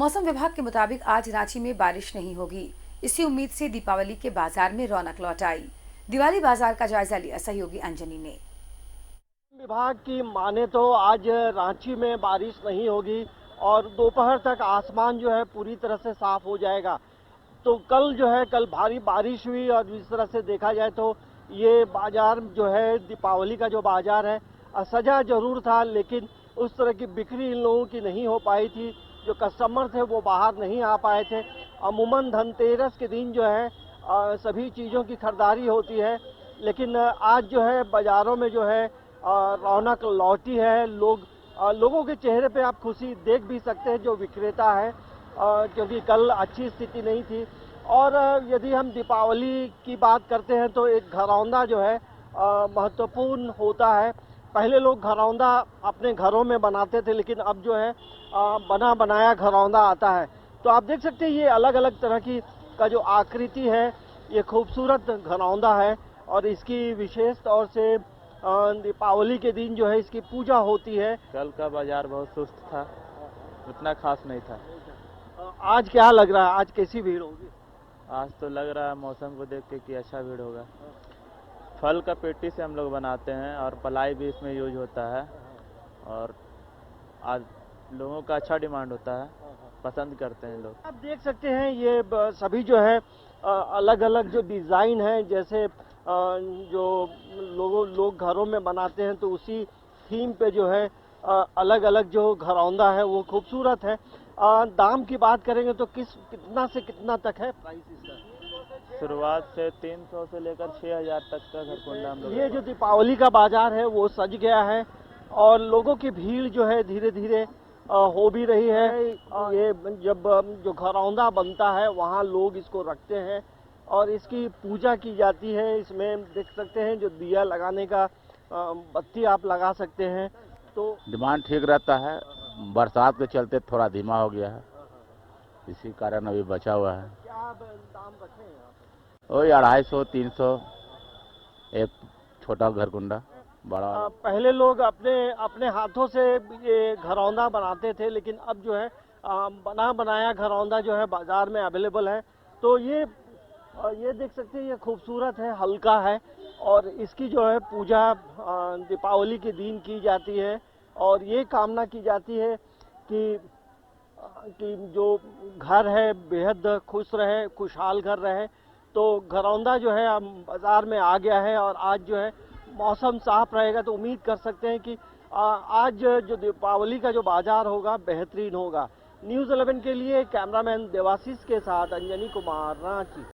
मौसम विभाग के मुताबिक आज रांची में बारिश नहीं होगी। इसी उम्मीद से दीपावली के बाजार में रौनक लौट आई। दिवाली बाजार का जायजा लिया सहयोगी अंजनी ने। विभाग की माने तो आज रांची में बारिश नहीं होगी और दोपहर तक आसमान जो है पूरी तरह से साफ हो जाएगा। तो कल भारी बारिश हुई और इस तरह से देखा जाए तो ये बाजार जो है दीपावली का जो बाजार है सजा जरूर था, लेकिन उस तरह की बिक्री इन लोगों की नहीं हो पाई थी। जो कस्टमर थे वो बाहर नहीं आ पाए थे। अमूमन धनतेरस के दिन जो है सभी चीज़ों की खरीदारी होती है, लेकिन आज जो है बाज़ारों में जो है रौनक लौटी है। लोगों के चेहरे पे आप खुशी देख भी सकते हैं जो विक्रेता है, क्योंकि कल अच्छी स्थिति नहीं थी। और यदि हम दीपावली की बात करते हैं तो एक घरौंदा जो है महत्वपूर्ण होता है। पहले लोग घरौंदा अपने घरों में बनाते थे, लेकिन अब जो है बना बनाया घरौंदा आता है। तो आप देख सकते हैं ये अलग अलग तरह की का जो आकृति है, ये खूबसूरत घरौंदा है और इसकी विशेष तौर से दीपावली के दिन जो है इसकी पूजा होती है। कल का बाजार बहुत सुस्त था, उतना खास नहीं था। आज क्या लग रहा है, आज कैसी भीड़ होगी? आज तो लग रहा है मौसम को देख के कि अच्छा भीड़ होगा। फल का पेटी से हम लोग बनाते हैं और पलाई भी इसमें यूज होता है और आज लोगों का अच्छा डिमांड होता है, पसंद करते हैं लोग। आप देख सकते हैं ये सभी जो है अलग अलग जो डिज़ाइन है, जैसे जो लोग घरों में बनाते हैं तो उसी थीम पे जो है अलग अलग जो घरौंदा है वो खूबसूरत है। दाम की बात करेंगे तो कितना से कितना तक है प्राइस इसका? शुरुआत से 300 से लेकर 6000 तक का घरकुंडा हम लोग। ये जो दीपावली का बाजार है वो सज गया है और लोगों की भीड़ जो है धीरे धीरे हो भी रही है। ये जब जो घरौंदा बनता है वहाँ लोग इसको रखते हैं और इसकी पूजा की जाती है। इसमें देख सकते हैं जो दिया लगाने का बत्ती आप लगा सकते हैं। तो डिमांड ठीक रहता है, बरसात के चलते थोड़ा धीमा हो गया है, इसी कारण अभी बचा हुआ है। क्या दाम रखे हैं आप? वही 250 300 एक छोटा घरकुंडा, बड़ा। पहले लोग अपने हाथों से ये घरौंदा बनाते थे, लेकिन अब जो है बना बनाया घरौंदा जो है बाजार में अवेलेबल है। तो ये देख सकते हैं, ये खूबसूरत है, हल्का है और इसकी जो है पूजा दीपावली के दिन की जाती है और ये कामना की जाती है कि जो घर है बेहद खुश रहे, खुशहाल घर रहे। तो घरौंदा जो है बाजार में आ गया है और आज जो है मौसम साफ रहेगा तो उम्मीद कर सकते हैं कि आज जो दीपावली का जो बाजार होगा बेहतरीन होगा। न्यूज़ 11 के लिए कैमरामैन देवाशीष के साथ अंजनी कुमार, रांची।